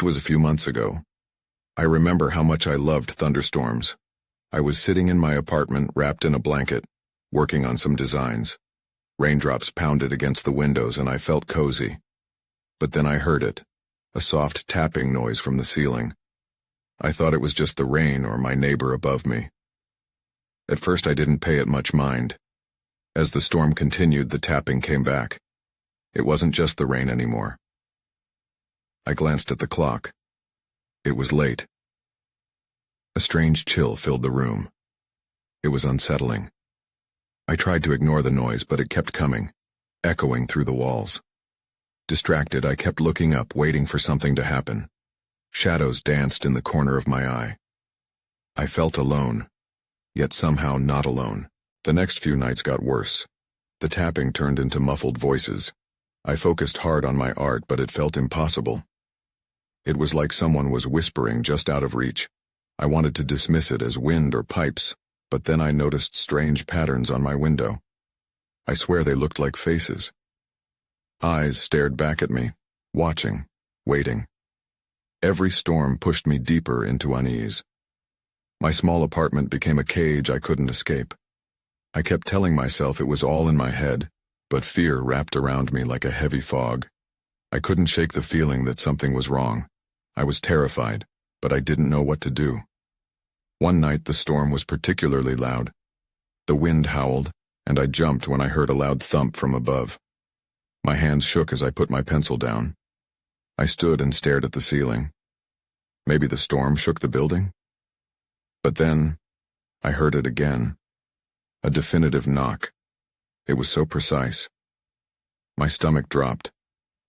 It was a few months ago. I remember how much I loved thunderstorms. I was sitting in my apartment wrapped in a blanket, working on some designs. Raindrops pounded against the windows and I felt cozy. But then I heard it, a soft tapping noise from the ceiling. I thought it was just the rain or my neighbor above me. At first I didn't pay it much mind. As the storm continued, the tapping came back. It wasn't just the rain anymore. I glanced at the clock. It was late. A strange chill filled the room. It was unsettling. I tried to ignore the noise, but it kept coming, echoing through the walls. Distracted, I kept looking up, waiting for something to happen. Shadows danced in the corner of my eye. I felt alone, yet somehow not alone. The next few nights got worse. The tapping turned into muffled voices. I focused hard on my art, but it felt impossible. It was like someone was whispering just out of reach. I wanted to dismiss it as wind or pipes, but then I noticed strange patterns on my window. I swear they looked like faces. Eyes stared back at me, watching, waiting. Every storm pushed me deeper into unease. My small apartment became a cage I couldn't escape. I kept telling myself it was all in my head, but fear wrapped around me like a heavy fog. I couldn't shake the feeling that something was wrong. I was terrified, but I didn't know what to do. One night the storm was particularly loud. The wind howled, and I jumped when I heard a loud thump from above. My hands shook as I put my pencil down. I stood and stared at the ceiling. Maybe the storm shook the building? But then, I heard it again. A definitive knock. It was so precise. My stomach dropped.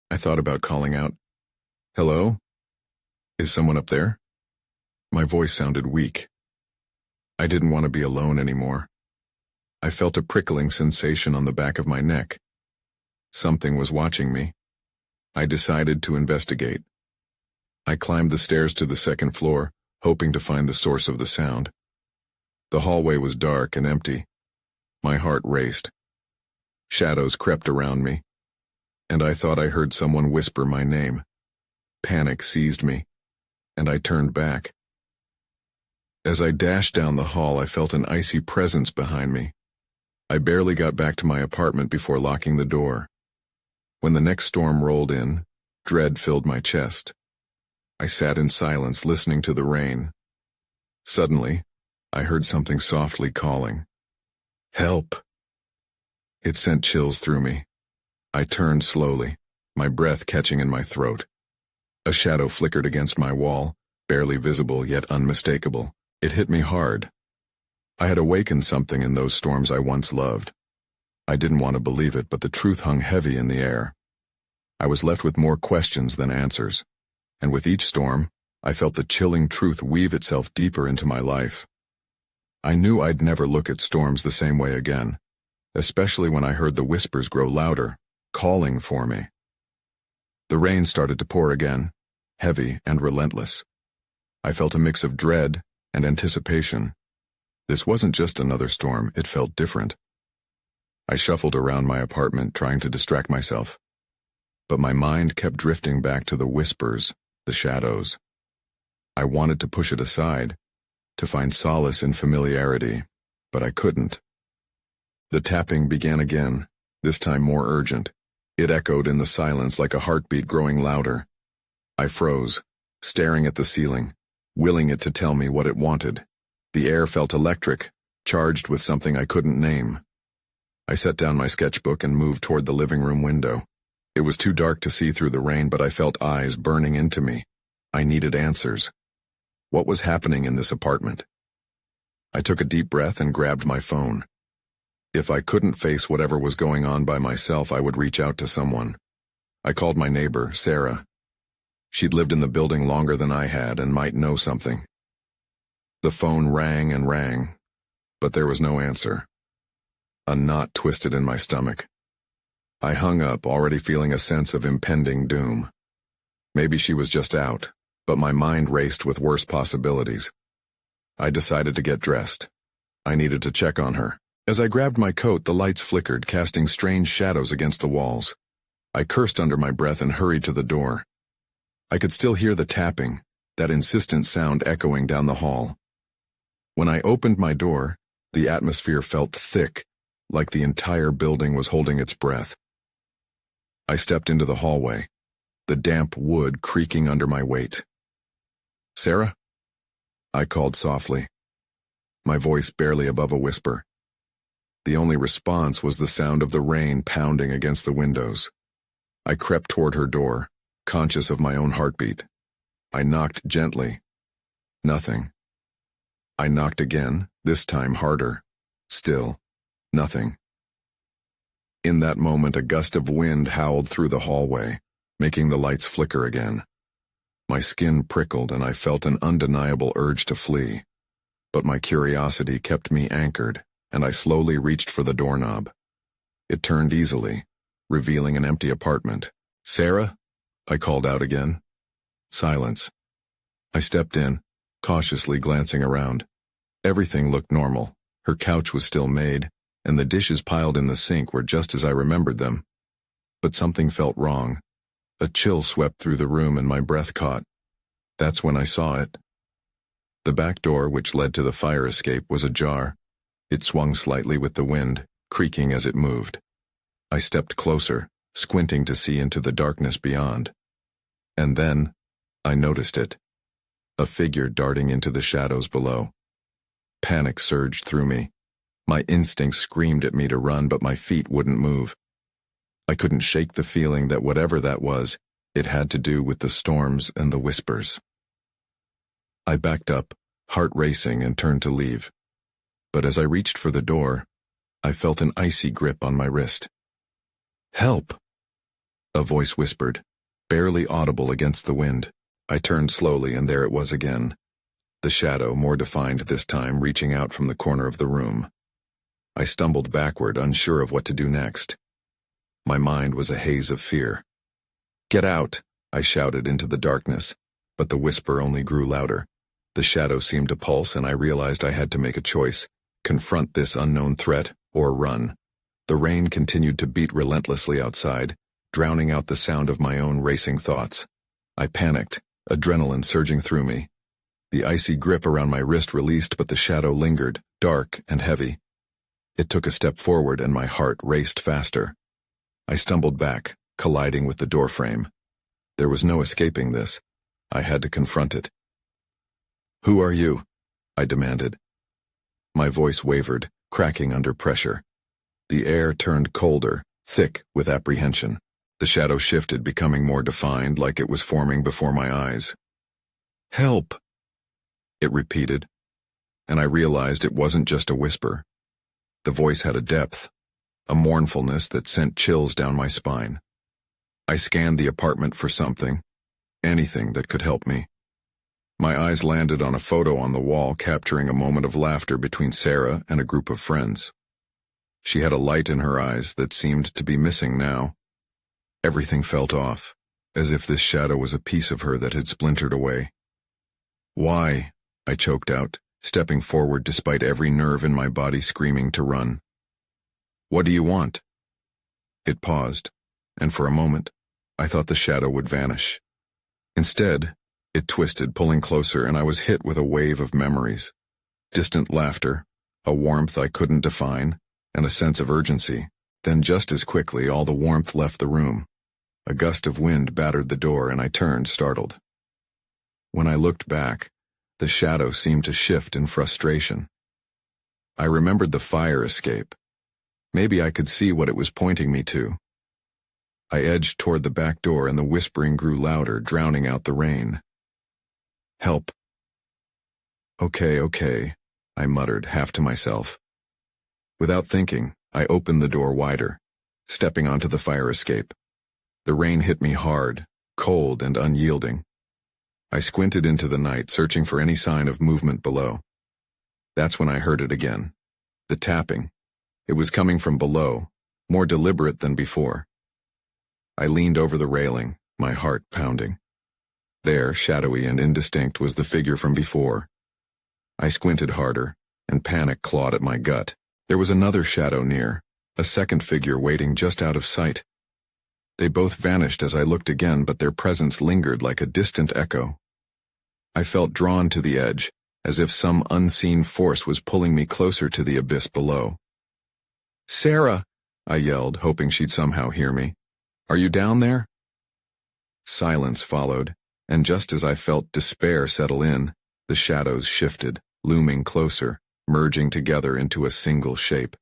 I thought about calling out, "Hello? Is someone up there?" My voice sounded weak. I didn't want to be alone anymore. I felt a prickling sensation on the back of my neck. Something was watching me. I decided to investigate. I climbed the stairs to the second floor, hoping to find the source of the sound. The hallway was dark and empty. My heart raced. Shadows crept around me, and I thought I heard someone whisper my name. Panic seized me, and I turned back. As I dashed down the hall, I felt an icy presence behind me. I barely got back to my apartment before locking the door. When the next storm rolled in, dread filled my chest. I sat in silence, listening to the rain. Suddenly, I heard something softly calling, "Help!" It sent chills through me. I turned slowly, my breath catching in my throat. A shadow flickered against my wall, barely visible yet unmistakable. It hit me hard. I had awakened something in those storms I once loved. I didn't want to believe it, but the truth hung heavy in the air. I was left with more questions than answers, and with each storm, I felt the chilling truth weave itself deeper into my life. I knew I'd never look at storms the same way again, especially when I heard the whispers grow louder, calling for me. The rain started to pour again, heavy and relentless. I felt a mix of dread and anticipation. This wasn't just another storm, it felt different. I shuffled around my apartment, trying to distract myself. But my mind kept drifting back to the whispers, the shadows. I wanted to push it aside, to find solace in familiarity, but I couldn't. The tapping began again, this time more urgent. It echoed in the silence like a heartbeat growing louder. I froze, staring at the ceiling, willing it to tell me what it wanted. The air felt electric, charged with something I couldn't name. I set down my sketchbook and moved toward the living room window. It was too dark to see through the rain, but I felt eyes burning into me. I needed answers. What was happening in this apartment? I took a deep breath and grabbed my phone. If I couldn't face whatever was going on by myself, I would reach out to someone. I called my neighbor, Sarah. She'd lived in the building longer than I had and might know something. The phone rang and rang, but there was no answer. A knot twisted in my stomach. I hung up, already feeling a sense of impending doom. Maybe she was just out, but my mind raced with worse possibilities. I decided to get dressed. I needed to check on her. As I grabbed my coat, the lights flickered, casting strange shadows against the walls. I cursed under my breath and hurried to the door. I could still hear the tapping, that insistent sound echoing down the hall. When I opened my door, the atmosphere felt thick, like the entire building was holding its breath. I stepped into the hallway, the damp wood creaking under my weight. "Sarah?" I called softly, my voice barely above a whisper. The only response was the sound of the rain pounding against the windows. I crept toward her door, conscious of my own heartbeat. I knocked gently. Nothing. I knocked again, this time harder. Still, nothing. In that moment, a gust of wind howled through the hallway, making the lights flicker again. My skin prickled and I felt an undeniable urge to flee. But my curiosity kept me anchored, and I slowly reached for the doorknob. It turned easily, revealing an empty apartment. "Sarah?" I called out again. Silence. I stepped in, cautiously glancing around. Everything looked normal. Her couch was still made, and the dishes piled in the sink were just as I remembered them. But something felt wrong. A chill swept through the room and my breath caught. That's when I saw it. The back door, which led to the fire escape, was ajar. It swung slightly with the wind, creaking as it moved. I stepped closer, squinting to see into the darkness beyond. And then, I noticed it. A figure darting into the shadows below. Panic surged through me. My instincts screamed at me to run, but my feet wouldn't move. I couldn't shake the feeling that whatever that was, it had to do with the storms and the whispers. I backed up, heart racing, and turned to leave. But as I reached for the door, I felt an icy grip on my wrist. "Help!" a voice whispered, barely audible against the wind. I turned slowly, and there it was again. The shadow, more defined this time, reaching out from the corner of the room. I stumbled backward, unsure of what to do next. My mind was a haze of fear. "Get out!" I shouted into the darkness, but the whisper only grew louder. The shadow seemed to pulse, and I realized I had to make a choice: confront this unknown threat or run. The rain continued to beat relentlessly outside, drowning out the sound of my own racing thoughts. I panicked, adrenaline surging through me. The icy grip around my wrist released, but the shadow lingered, dark and heavy. It took a step forward, and my heart raced faster. I stumbled back, colliding with the doorframe. There was no escaping this. I had to confront it. "Who are you?" I demanded. My voice wavered, cracking under pressure. The air turned colder, thick with apprehension. The shadow shifted, becoming more defined, like it was forming before my eyes. "Help!" it repeated, and I realized it wasn't just a whisper. The voice had a depth, a mournfulness that sent chills down my spine. I scanned the apartment for something, anything that could help me. My eyes landed on a photo on the wall, capturing a moment of laughter between Sarah and a group of friends. She had a light in her eyes that seemed to be missing now. Everything felt off, as if this shadow was a piece of her that had splintered away. "Why?" I choked out, stepping forward despite every nerve in my body screaming to run. "What do you want?" It paused, and for a moment, I thought the shadow would vanish. Instead, it twisted, pulling closer, and I was hit with a wave of memories. Distant laughter, a warmth I couldn't define, and a sense of urgency. Then just as quickly, all the warmth left the room. A gust of wind battered the door, and I turned, startled. When I looked back, the shadow seemed to shift in frustration. I remembered the fire escape. Maybe I could see what it was pointing me to. I edged toward the back door, and the whispering grew louder, drowning out the rain. "Help." Okay, I muttered, half to myself. Without thinking, I opened the door wider, stepping onto the fire escape. The rain hit me hard, cold and unyielding. I squinted into the night, searching for any sign of movement below. That's when I heard it again. The tapping. It was coming from below, more deliberate than before. I leaned over the railing, my heart pounding. There, shadowy and indistinct, was the figure from before. I squinted harder, and panic clawed at my gut. There was another shadow near, a second figure waiting just out of sight. They both vanished as I looked again, but their presence lingered like a distant echo. I felt drawn to the edge, as if some unseen force was pulling me closer to the abyss below. "Sarah!" I yelled, hoping she'd somehow hear me. "Are you down there?" Silence followed, and just as I felt despair settle in, the shadows shifted, looming closer, merging together into a single shape.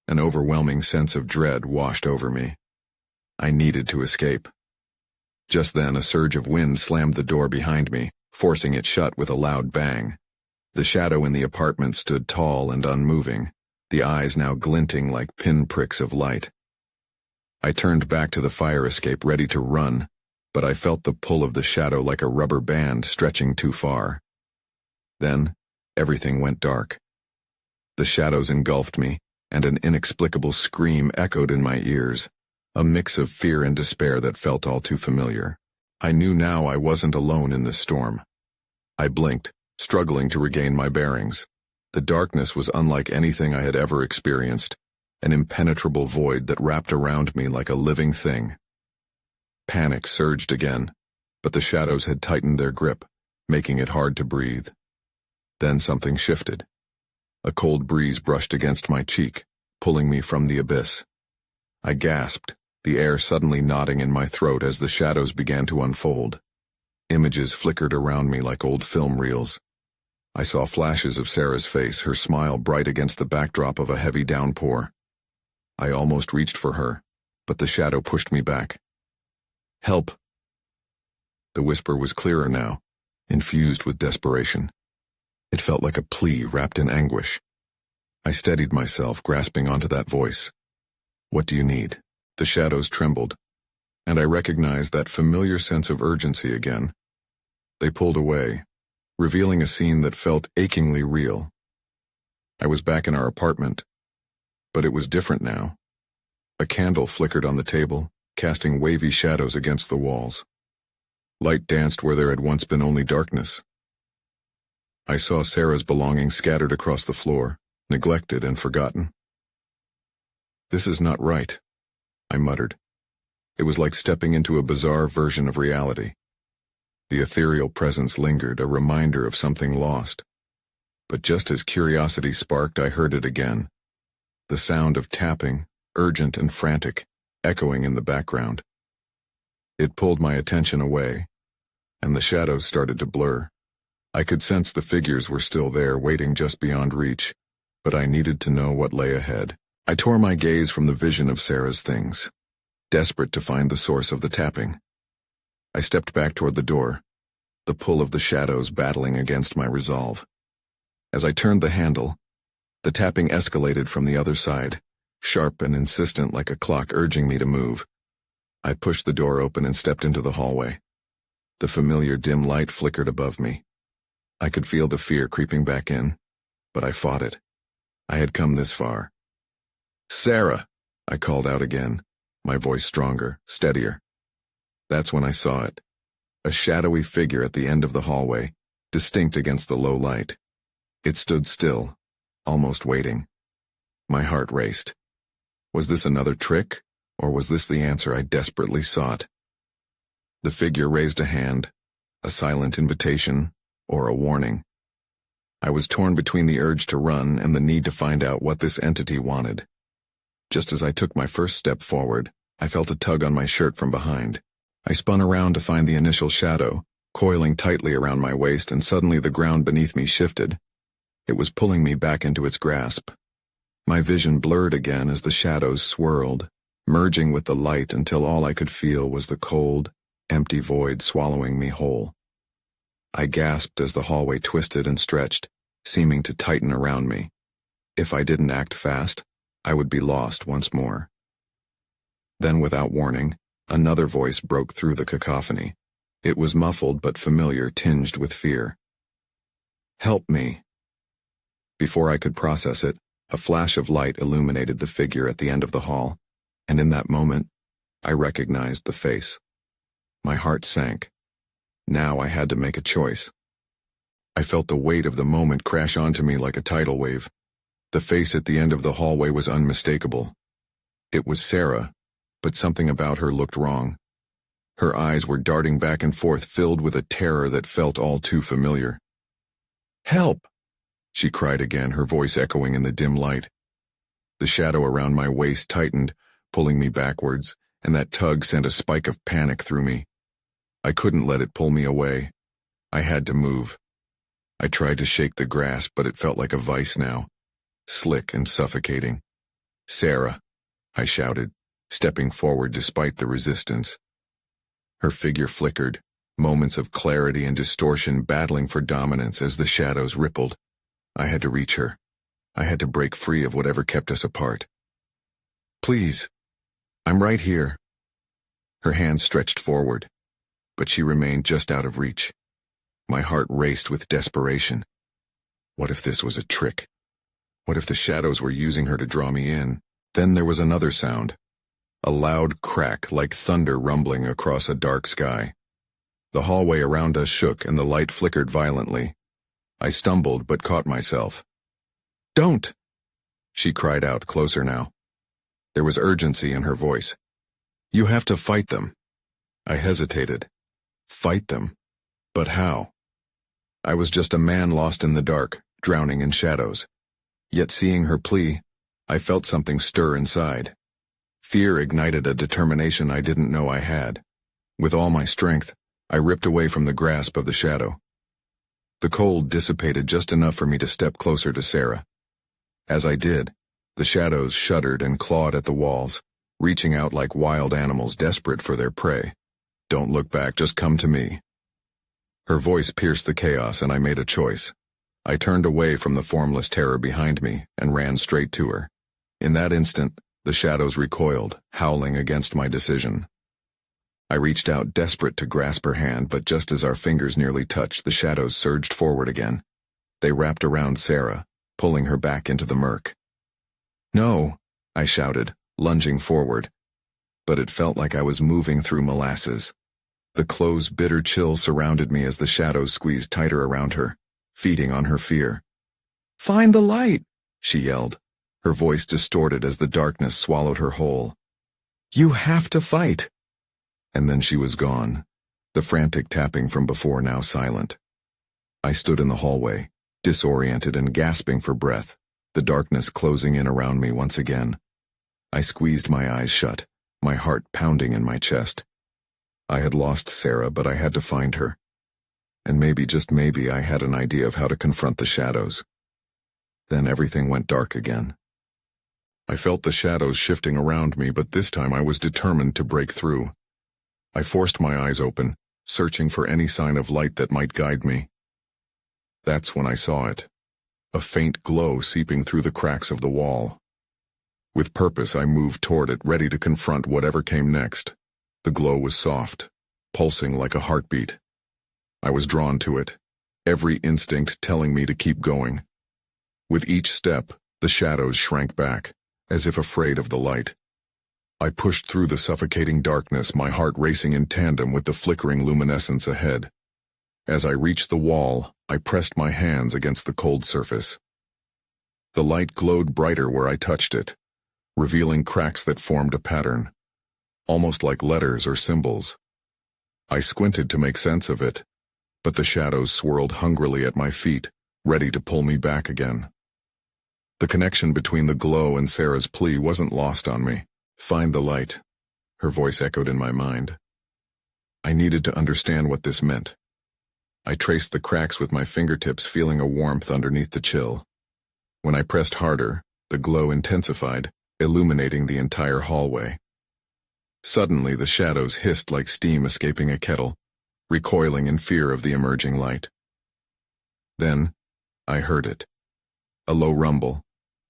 An overwhelming sense of dread washed over me. I needed to escape. Just then, a surge of wind slammed the door behind me, forcing it shut with a loud bang. The shadow in the apartment stood tall and unmoving, the eyes now glinting like pinpricks of light. I turned back to the fire escape, ready to run, but I felt the pull of the shadow like a rubber band stretching too far. Then, everything went dark. The shadows engulfed me, and an inexplicable scream echoed in my ears. A mix of fear and despair that felt all too familiar. I knew now I wasn't alone in this storm. I blinked, struggling to regain my bearings. The darkness was unlike anything I had ever experienced, an impenetrable void that wrapped around me like a living thing. Panic surged again, but the shadows had tightened their grip, making it hard to breathe. Then something shifted. A cold breeze brushed against my cheek, pulling me from the abyss. I gasped, the air suddenly knotting in my throat as the shadows began to unfold. Images flickered around me like old film reels. I saw flashes of Sarah's face, her smile bright against the backdrop of a heavy downpour. I almost reached for her, but the shadow pushed me back. "Help!" The whisper was clearer now, infused with desperation. It felt like a plea wrapped in anguish. I steadied myself, grasping onto that voice. "What do you need?" The shadows trembled, and I recognized that familiar sense of urgency again. They pulled away, revealing a scene that felt achingly real. I was back in our apartment, but it was different now. A candle flickered on the table, casting wavy shadows against the walls. Light danced where there had once been only darkness. I saw Sarah's belongings scattered across the floor, neglected and forgotten. "This is not right," I muttered. It was like stepping into a bizarre version of reality. The ethereal presence lingered, a reminder of something lost. But just as curiosity sparked, I heard it again. The sound of tapping, urgent and frantic, echoing in the background. It pulled my attention away, and the shadows started to blur. I could sense the figures were still there, waiting just beyond reach, but I needed to know what lay ahead. I tore my gaze from the vision of Sarah's things, desperate to find the source of the tapping. I stepped back toward the door, the pull of the shadows battling against my resolve. As I turned the handle, the tapping escalated from the other side, sharp and insistent like a clock urging me to move. I pushed the door open and stepped into the hallway. The familiar dim light flickered above me. I could feel the fear creeping back in, but I fought it. I had come this far. "Sarah!" I called out again, my voice stronger, steadier. That's when I saw it. A shadowy figure at the end of the hallway, distinct against the low light. It stood still, almost waiting. My heart raced. Was this another trick, or was this the answer I desperately sought? The figure raised a hand, a silent invitation, or a warning. I was torn between the urge to run and the need to find out what this entity wanted. Just as I took my first step forward, I felt a tug on my shirt from behind. I spun around to find the initial shadow, coiling tightly around my waist, and suddenly the ground beneath me shifted. It was pulling me back into its grasp. My vision blurred again as the shadows swirled, merging with the light until all I could feel was the cold, empty void swallowing me whole. I gasped as the hallway twisted and stretched, seeming to tighten around me. If I didn't act fast, I would be lost once more. Then, without warning, another voice broke through the cacophony. It was muffled but familiar, tinged with fear. "Help me." Before I could process it, a flash of light illuminated the figure at the end of the hall, and in that moment, I recognized the face. My heart sank. Now I had to make a choice. I felt the weight of the moment crash onto me like a tidal wave. The face at the end of the hallway was unmistakable. It was Sarah, but something about her looked wrong. Her eyes were darting back and forth, filled with a terror that felt all too familiar. "Help!" she cried again, her voice echoing in the dim light. The shadow around my waist tightened, pulling me backwards, and that tug sent a spike of panic through me. I couldn't let it pull me away. I had to move. I tried to shake the grasp, but it felt like a vice now, slick and suffocating. "Sarah," I shouted, stepping forward despite the resistance. Her figure flickered, moments of clarity and distortion battling for dominance as the shadows rippled. I had to reach her. I had to break free of whatever kept us apart. "Please, I'm right here." Her hands stretched forward, but she remained just out of reach. My heart raced with desperation. What if this was a trick? What if the shadows were using her to draw me in? Then there was another sound. A loud crack like thunder rumbling across a dark sky. The hallway around us shook and the light flickered violently. I stumbled but caught myself. "Don't!" she cried out, closer now. There was urgency in her voice. "You have to fight them." I hesitated. Fight them? But how? I was just a man lost in the dark, drowning in shadows. Yet seeing her plea, I felt something stir inside. Fear ignited a determination I didn't know I had. With all my strength, I ripped away from the grasp of the shadow. The cold dissipated just enough for me to step closer to Sarah. As I did, the shadows shuddered and clawed at the walls, reaching out like wild animals desperate for their prey. "Don't look back, just come to me." Her voice pierced the chaos and I made a choice. I turned away from the formless terror behind me and ran straight to her. In that instant, the shadows recoiled, howling against my decision. I reached out, desperate to grasp her hand, but just as our fingers nearly touched, the shadows surged forward again. They wrapped around Sarah, pulling her back into the murk. "No," I shouted, lunging forward. But it felt like I was moving through molasses. The close, bitter chill surrounded me as the shadows squeezed tighter around her, feeding on her fear. "Find the light!" she yelled, her voice distorted as the darkness swallowed her whole. "You have to fight!" And then she was gone, the frantic tapping from before now silent. I stood in the hallway, disoriented and gasping for breath, the darkness closing in around me once again. I squeezed my eyes shut, my heart pounding in my chest. I had lost Sarah, but I had to find her. And maybe, just maybe, I had an idea of how to confront the shadows. Then everything went dark again. I felt the shadows shifting around me, but this time I was determined to break through. I forced my eyes open, searching for any sign of light that might guide me. That's when I saw it. A faint glow seeping through the cracks of the wall. With purpose, I moved toward it, ready to confront whatever came next. The glow was soft, pulsing like a heartbeat. I was drawn to it, every instinct telling me to keep going. With each step, the shadows shrank back, as if afraid of the light. I pushed through the suffocating darkness, my heart racing in tandem with the flickering luminescence ahead. As I reached the wall, I pressed my hands against the cold surface. The light glowed brighter where I touched it, revealing cracks that formed a pattern, almost like letters or symbols. I squinted to make sense of it, but the shadows swirled hungrily at my feet, ready to pull me back again. The connection between the glow and Sarah's plea wasn't lost on me. "Find the light," her voice echoed in my mind. I needed to understand what this meant. I traced the cracks with my fingertips, feeling a warmth underneath the chill. When I pressed harder, the glow intensified, illuminating the entire hallway. Suddenly, the shadows hissed like steam escaping a kettle, recoiling in fear of the emerging light. Then, I heard it. A low rumble,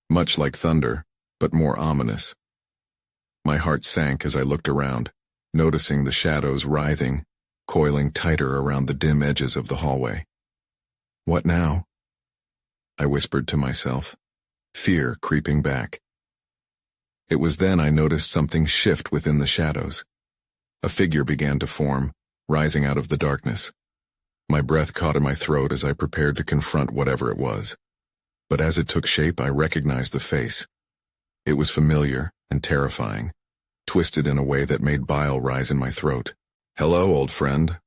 much like thunder, but more ominous. My heart sank as I looked around, noticing the shadows writhing, coiling tighter around the dim edges of the hallway. "What now?" I whispered to myself, fear creeping back. It was then I noticed something shift within the shadows. A figure began to form, rising out of the darkness. My breath caught in my throat as I prepared to confront whatever it was. But as it took shape, I recognized the face. It was familiar and terrifying. twisted in a way that made bile rise in my throat. "Hello, old friend,"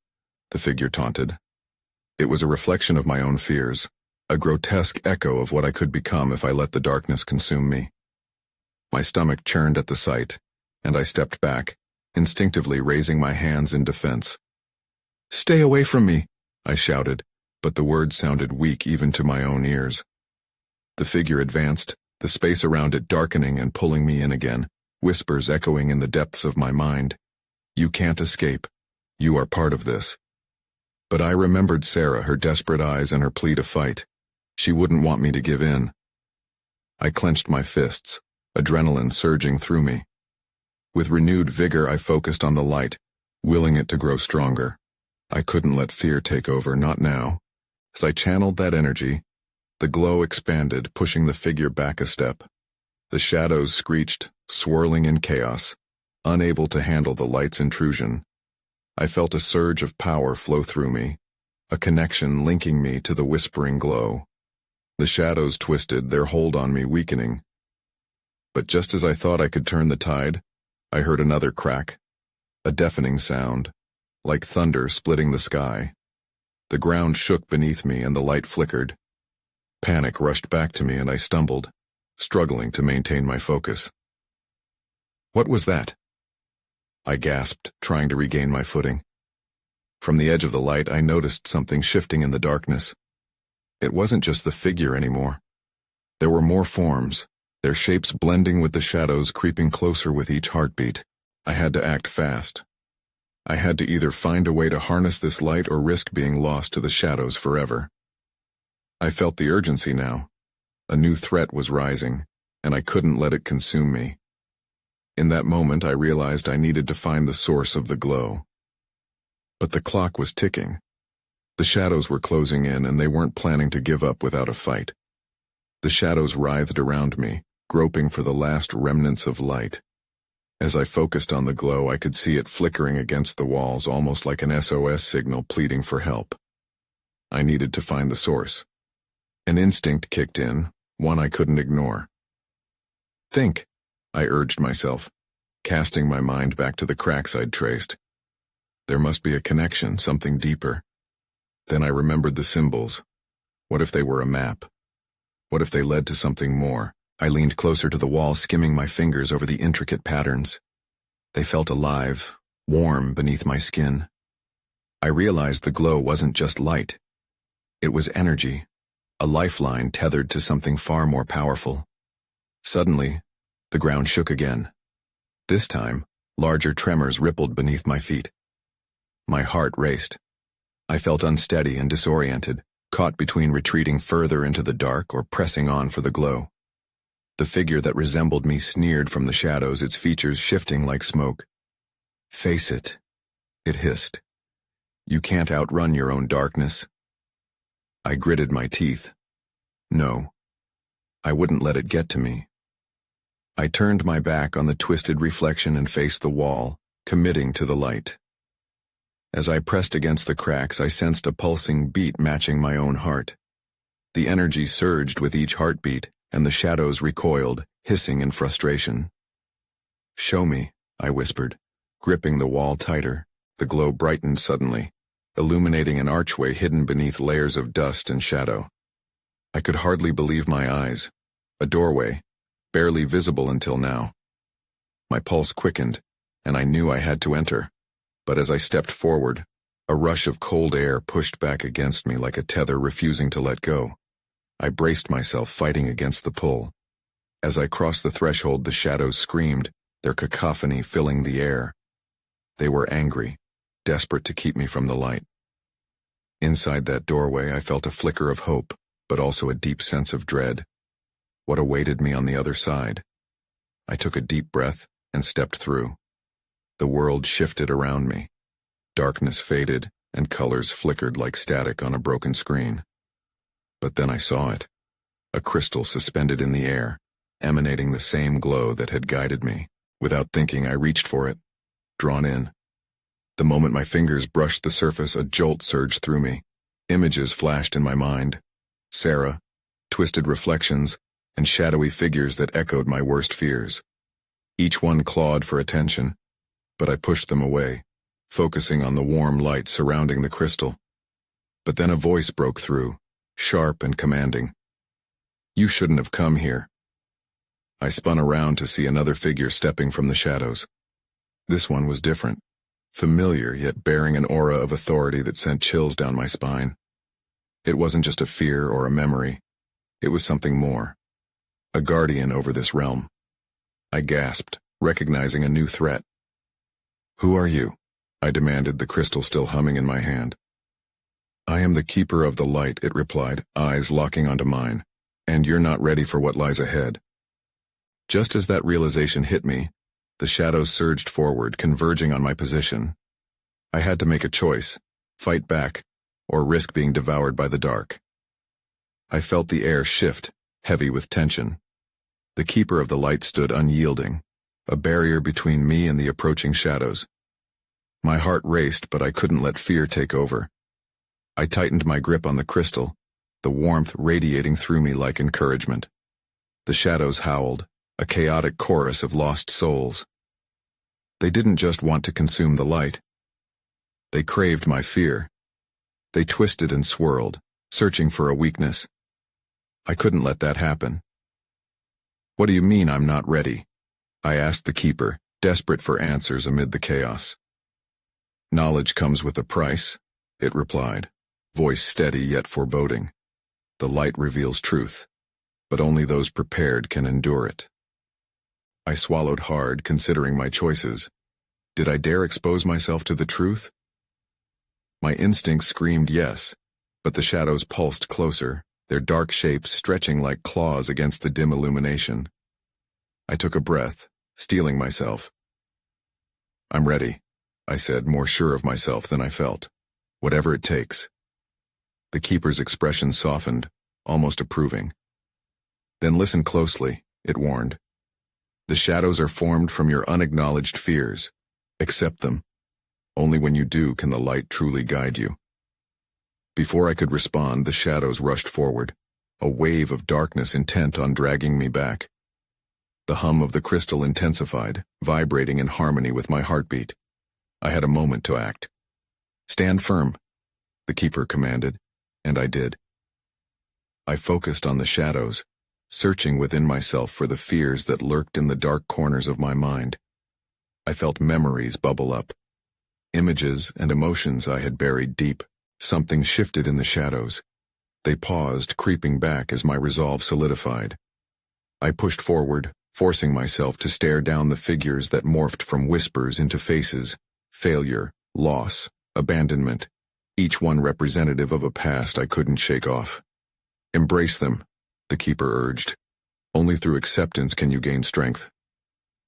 the figure taunted. It was a reflection of my own fears, a grotesque echo of what I could become if I let the darkness consume me. My stomach churned at the sight, and I stepped back, instinctively raising my hands in defense. "Stay away from me," I shouted, but the words sounded weak even to my own ears. The figure advanced, the space around it darkening and pulling me in again, whispers echoing in the depths of my mind. "You can't escape. You are part of this." But I remembered Sarah, her desperate eyes and her plea to fight. She wouldn't want me to give in. I clenched my fists, adrenaline surging through me. With renewed vigor, I focused on the light, willing it to grow stronger. I couldn't let fear take over, not now. As I channeled that energy, the glow expanded, pushing the figure back a step. The shadows screeched, swirling in chaos, unable to handle the light's intrusion. I felt a surge of power flow through me, a connection linking me to the whispering glow. The shadows twisted, their hold on me weakening. But just as I thought I could turn the tide, I heard another crack, a deafening sound, like thunder splitting the sky. The ground shook beneath me and the light flickered. Panic rushed back to me and I stumbled, struggling to maintain my focus. "What was that?" I gasped, trying to regain my footing. From the edge of the light, I noticed something shifting in the darkness. It wasn't just the figure anymore. There were more forms, their shapes blending with the shadows, creeping closer with each heartbeat. I had to act fast. I had to either find a way to harness this light or risk being lost to the shadows forever. I felt the urgency now. A new threat was rising, and I couldn't let it consume me. In that moment, I realized I needed to find the source of the glow. But the clock was ticking. The shadows were closing in, and they weren't planning to give up without a fight. The shadows writhed around me, groping for the last remnants of light. As I focused on the glow, I could see it flickering against the walls, almost like an SOS signal pleading for help. I needed to find the source. An instinct kicked in, one I couldn't ignore. "Think," I urged myself, casting my mind back to the cracks I'd traced. There must be a connection, something deeper. Then I remembered the symbols. What if they were a map? What if they led to something more? I leaned closer to the wall, skimming my fingers over the intricate patterns. They felt alive, warm beneath my skin. I realized the glow wasn't just light. It was energy, a lifeline tethered to something far more powerful. Suddenly, the ground shook again. This time, larger tremors rippled beneath my feet. My heart raced. I felt unsteady and disoriented, caught between retreating further into the dark or pressing on for the glow. The figure that resembled me sneered from the shadows, its features shifting like smoke. "Face it," it hissed. "You can't outrun your own darkness." I gritted my teeth. No, I wouldn't let it get to me. I turned my back on the twisted reflection and faced the wall, committing to the light. As I pressed against the cracks, I sensed a pulsing beat matching my own heart. The energy surged with each heartbeat, and the shadows recoiled, hissing in frustration. "Show me," I whispered, gripping the wall tighter. The glow brightened suddenly, illuminating an archway hidden beneath layers of dust and shadow. I could hardly believe my eyes. A doorway, barely visible until now. My pulse quickened, and I knew I had to enter. But as I stepped forward, a rush of cold air pushed back against me like a tether refusing to let go. I braced myself, fighting against the pull. As I crossed the threshold, the shadows screamed, their cacophony filling the air. They were angry, desperate to keep me from the light. Inside that doorway, I felt a flicker of hope, but also a deep sense of dread. What awaited me on the other side? I took a deep breath and stepped through. The world shifted around me. Darkness faded, and colors flickered like static on a broken screen. But then I saw it, a crystal suspended in the air, emanating the same glow that had guided me. Without thinking, I reached for it, drawn in. The moment my fingers brushed the surface, a jolt surged through me. Images flashed in my mind. Sarah, twisted reflections, and shadowy figures that echoed my worst fears. Each one clawed for attention, but I pushed them away, focusing on the warm light surrounding the crystal. But then a voice broke through, sharp and commanding. "You shouldn't have come here." I spun around to see another figure stepping from the shadows. This one was different, familiar yet bearing an aura of authority that sent chills down my spine. It wasn't just a fear or a memory. It was something more. A guardian over this realm. I gasped, recognizing a new threat. "Who are you?" I demanded, the crystal still humming in my hand. "I am the keeper of the light," it replied, eyes locking onto mine. "And you're not ready for what lies ahead." Just as that realization hit me, the shadows surged forward, converging on my position. I had to make a choice, fight back, or risk being devoured by the dark. I felt the air shift, heavy with tension. The keeper of the light stood unyielding, a barrier between me and the approaching shadows. My heart raced, but I couldn't let fear take over. I tightened my grip on the crystal, the warmth radiating through me like encouragement. The shadows howled, a chaotic chorus of lost souls. They didn't just want to consume the light. They craved my fear. They twisted and swirled, searching for a weakness. I couldn't let that happen. "What do you mean I'm not ready?" I asked the keeper, desperate for answers amid the chaos. "Knowledge comes with a price," it replied, voice steady yet foreboding. "The light reveals truth, but only those prepared can endure it." I swallowed hard, considering my choices. Did I dare expose myself to the truth? My instincts screamed yes, but the shadows pulsed closer, their dark shapes stretching like claws against the dim illumination. I took a breath, steeling myself. "I'm ready," I said, more sure of myself than I felt. "Whatever it takes." The keeper's expression softened, almost approving. "Then listen closely," it warned. "The shadows are formed from your unacknowledged fears. Accept them. Only when you do can the light truly guide you." Before I could respond, the shadows rushed forward, a wave of darkness intent on dragging me back. The hum of the crystal intensified, vibrating in harmony with my heartbeat. I had a moment to act. "Stand firm," the keeper commanded, and I did. I focused on the shadows, searching within myself for the fears that lurked in the dark corners of my mind. I felt memories bubble up. Images and emotions I had buried deep. Something shifted in the shadows. They paused, creeping back as my resolve solidified. I pushed forward, forcing myself to stare down the figures that morphed from whispers into faces, failure, loss, abandonment, each one representative of a past I couldn't shake off. "Embrace them," the keeper urged. "Only through acceptance can you gain strength."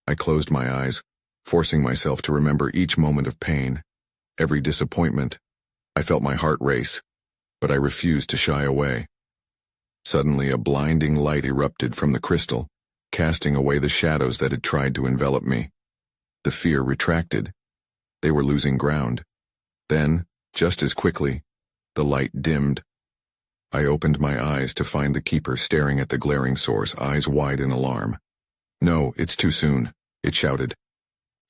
I closed my eyes, forcing myself to remember each moment of pain, every disappointment. I felt my heart race, but I refused to shy away. Suddenly, a blinding light erupted from the crystal, casting away the shadows that had tried to envelop me. The fear retracted. They were losing ground. Then, just as quickly, the light dimmed. I opened my eyes to find the keeper staring at the glaring source, eyes wide in alarm. "No, it's too soon," it shouted.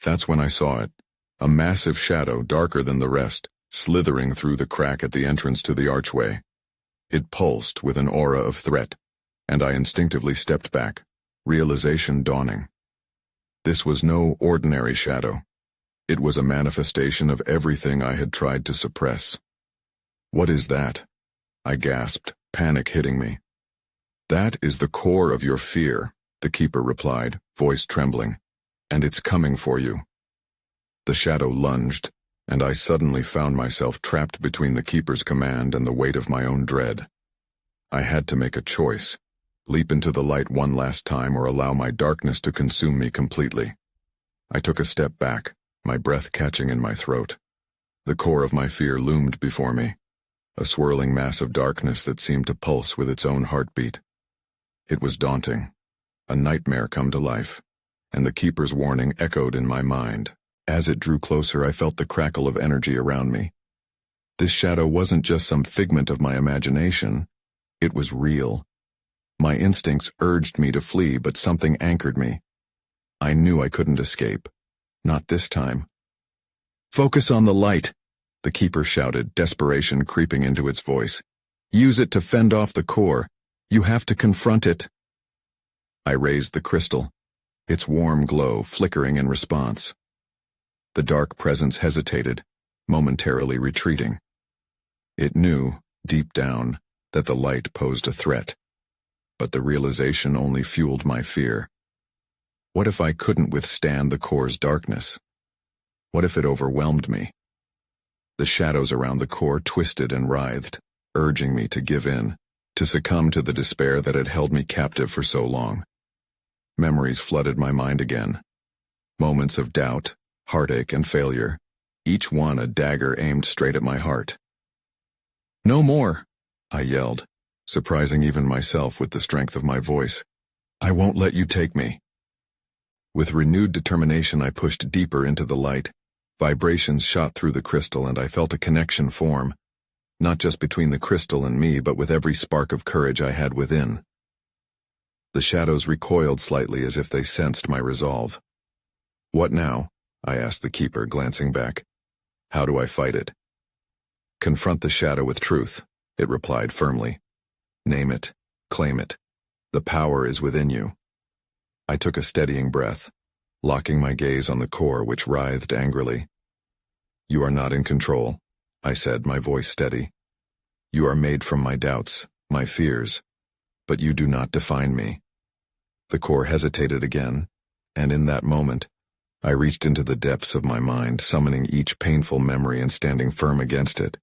That's when I saw it, a massive shadow darker than the rest, slithering through the crack at the entrance to the archway. It pulsed with an aura of threat, and I instinctively stepped back, realization dawning. This was no ordinary shadow. It was a manifestation of everything I had tried to suppress. "What is that?" I gasped, panic hitting me. "That is the core of your fear," the keeper replied, voice trembling. "And it's coming for you." The shadow lunged, and I suddenly found myself trapped between the keeper's command and the weight of my own dread. I had to make a choice, leap into the light one last time or allow my darkness to consume me completely. I took a step back, my breath catching in my throat. The core of my fear loomed before me, a swirling mass of darkness that seemed to pulse with its own heartbeat. It was daunting, a nightmare come to life, and the keeper's warning echoed in my mind. As it drew closer, I felt the crackle of energy around me. This shadow wasn't just some figment of my imagination. It was real. My instincts urged me to flee, but something anchored me. I knew I couldn't escape. Not this time. "Focus on the light," the keeper shouted, desperation creeping into its voice. "Use it to fend off the core. You have to confront it." I raised the crystal, its warm glow flickering in response. The dark presence hesitated, momentarily retreating. It knew, deep down, that the light posed a threat. But the realization only fueled my fear. What if I couldn't withstand the core's darkness? What if it overwhelmed me? The shadows around the core twisted and writhed, urging me to give in, to succumb to the despair that had held me captive for so long. Memories flooded my mind again. Moments of doubt, heartache, and failure, each one a dagger aimed straight at my heart. "No more," I yelled, surprising even myself with the strength of my voice. "I won't let you take me." With renewed determination, I pushed deeper into the light. Vibrations shot through the crystal, and I felt a connection form, not just between the crystal and me, but with every spark of courage I had within. The shadows recoiled slightly as if they sensed my resolve. "What now?" I asked the keeper, glancing back. "How do I fight it?" "Confront the shadow with truth," it replied firmly. "Name it, claim it. The power is within you." I took a steadying breath, locking my gaze on the core, which writhed angrily. "You are not in control," I said, my voice steady. "You are made from my doubts, my fears, but you do not define me." The core hesitated again, and in that moment, I reached into the depths of my mind, summoning each painful memory and standing firm against it.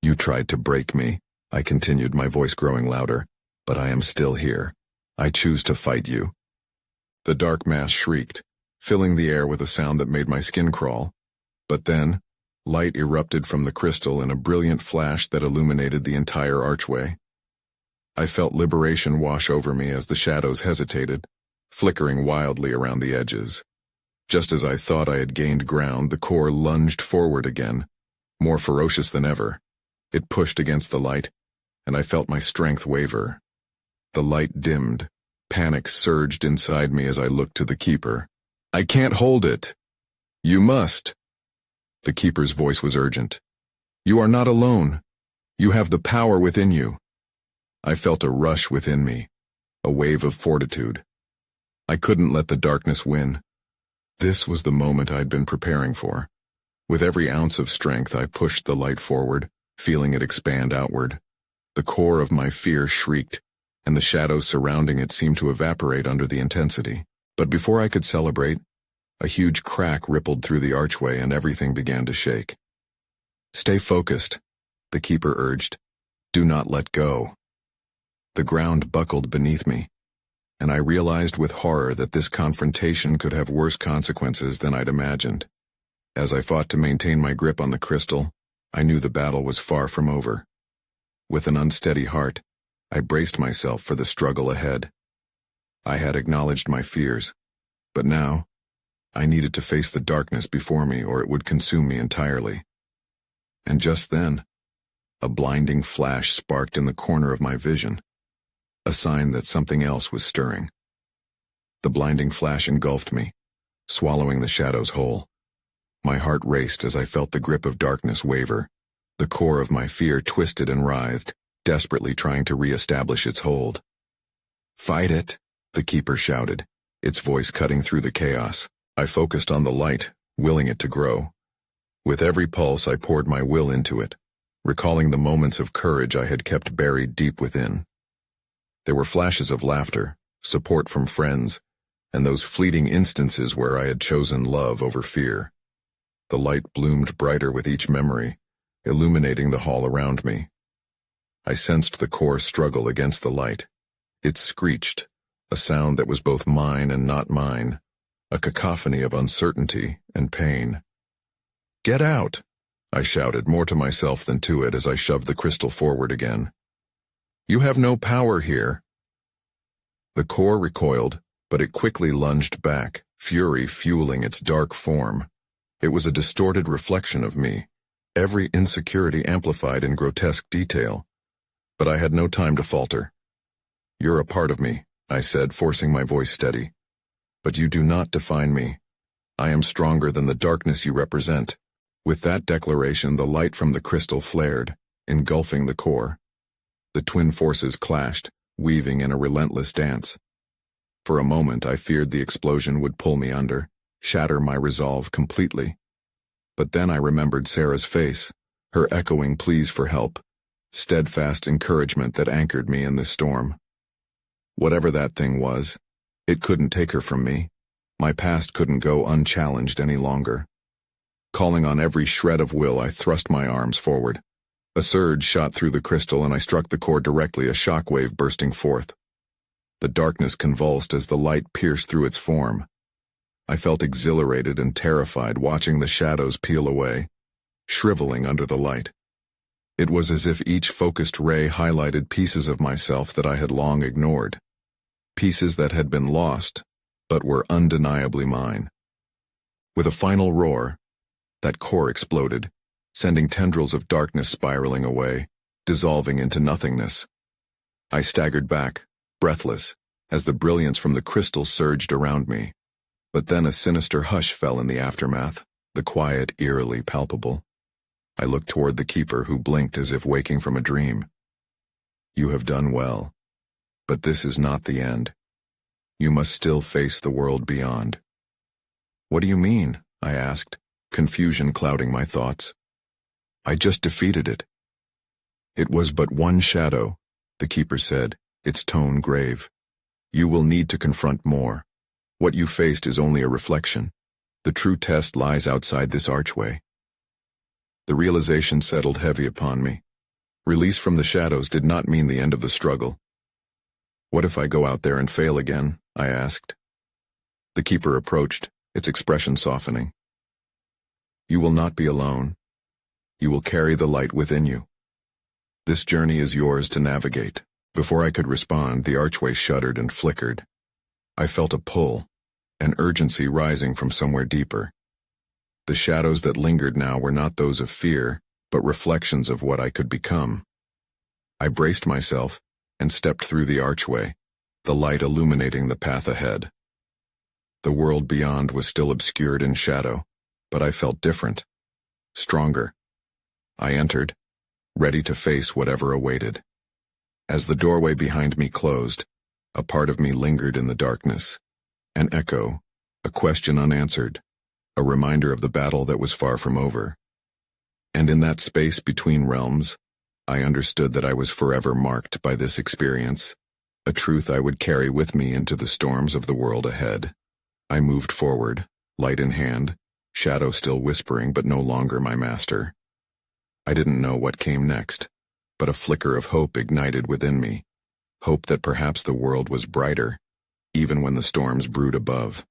"You tried to break me," I continued, my voice growing louder, "but I am still here. I choose to fight you." The dark mass shrieked, filling the air with a sound that made my skin crawl. But then, light erupted from the crystal in a brilliant flash that illuminated the entire archway. I felt liberation wash over me as the shadows hesitated, flickering wildly around the edges. Just as I thought I had gained ground, the core lunged forward again, more ferocious than ever. It pushed against the light, and I felt my strength waver. The light dimmed. Panic surged inside me as I looked to the keeper. "I can't hold it." "You must." The keeper's voice was urgent. "You are not alone. You have the power within you." I felt a rush within me, a wave of fortitude. I couldn't let the darkness win. This was the moment I'd been preparing for. With every ounce of strength, I pushed the light forward, feeling it expand outward. The core of my fear shrieked, and the shadows surrounding it seemed to evaporate under the intensity. But before I could celebrate, a huge crack rippled through the archway and everything began to shake. "Stay focused," the keeper urged. "Do not let go." The ground buckled beneath me, and I realized with horror that this confrontation could have worse consequences than I'd imagined. As I fought to maintain my grip on the crystal, I knew the battle was far from over. With an unsteady heart, I braced myself for the struggle ahead. I had acknowledged my fears, but now, I needed to face the darkness before me or it would consume me entirely. And just then, a blinding flash sparked in the corner of my vision, a sign that something else was stirring. The blinding flash engulfed me, swallowing the shadows whole. My heart raced as I felt the grip of darkness waver. The core of my fear twisted and writhed, desperately trying to re-establish its hold. "Fight it," the keeper shouted, its voice cutting through the chaos. I focused on the light, willing it to grow. With every pulse, I poured my will into it, recalling the moments of courage I had kept buried deep within. There were flashes of laughter, support from friends, and those fleeting instances where I had chosen love over fear. The light bloomed brighter with each memory, illuminating the hall around me. I sensed the core struggle against the light. It screeched, a sound that was both mine and not mine, a cacophony of uncertainty and pain. "Get out!" I shouted, more to myself than to it as I shoved the crystal forward again. "You have no power here." The core recoiled, but it quickly lunged back, fury fueling its dark form. It was a distorted reflection of me, every insecurity amplified in grotesque detail. But I had no time to falter. "You're a part of me," I said, forcing my voice steady. But you do not define me. I am stronger than the darkness you represent. With that declaration, the light from the crystal flared, engulfing the core. The twin forces clashed, weaving in a relentless dance. For a moment, I feared the explosion would pull me under, shatter my resolve completely. But then I remembered Sarah's face, her echoing pleas for help, steadfast encouragement that anchored me in this storm. Whatever that thing was, it couldn't take her from me. My past couldn't go unchallenged any longer. Calling on every shred of will, I thrust my arms forward. A surge shot through the crystal and I struck the core directly, a shockwave bursting forth. The darkness convulsed as the light pierced through its form. I felt exhilarated and terrified watching the shadows peel away, shriveling under the light. It was as if each focused ray highlighted pieces of myself that I had long ignored. Pieces that had been lost, but were undeniably mine. With a final roar, that core exploded, sending tendrils of darkness spiraling away, dissolving into nothingness. I staggered back, breathless, as the brilliance from the crystal surged around me. But then a sinister hush fell in the aftermath, the quiet eerily palpable. I looked toward the keeper, who blinked as if waking from a dream. You have done well. But this is not the end. You must still face the world beyond. What do you mean? I asked, confusion clouding my thoughts. I just defeated it. It was but one shadow, the keeper said, its tone grave. You will need to confront more. What you faced is only a reflection. The true test lies outside this archway. The realization settled heavy upon me. Release from the shadows did not mean the end of the struggle. What if I go out there and fail again? I asked. The keeper approached, its expression softening. You will not be alone. You will carry the light within you. This journey is yours to navigate. Before I could respond, the archway shuddered and flickered. I felt a pull, an urgency rising from somewhere deeper. The shadows that lingered now were not those of fear, but reflections of what I could become. I braced myself and stepped through the archway, the light illuminating the path ahead. The world beyond was still obscured in shadow, but I felt different, stronger. I entered, ready to face whatever awaited. As the doorway behind me closed, a part of me lingered in the darkness, an echo, a question unanswered, a reminder of the battle that was far from over. And in that space between realms, I understood that I was forever marked by this experience, a truth I would carry with me into the storms of the world ahead. I moved forward, light in hand, shadow still whispering but no longer my master. I didn't know what came next, but a flicker of hope ignited within me, hope that perhaps the world was brighter, even when the storms brewed above.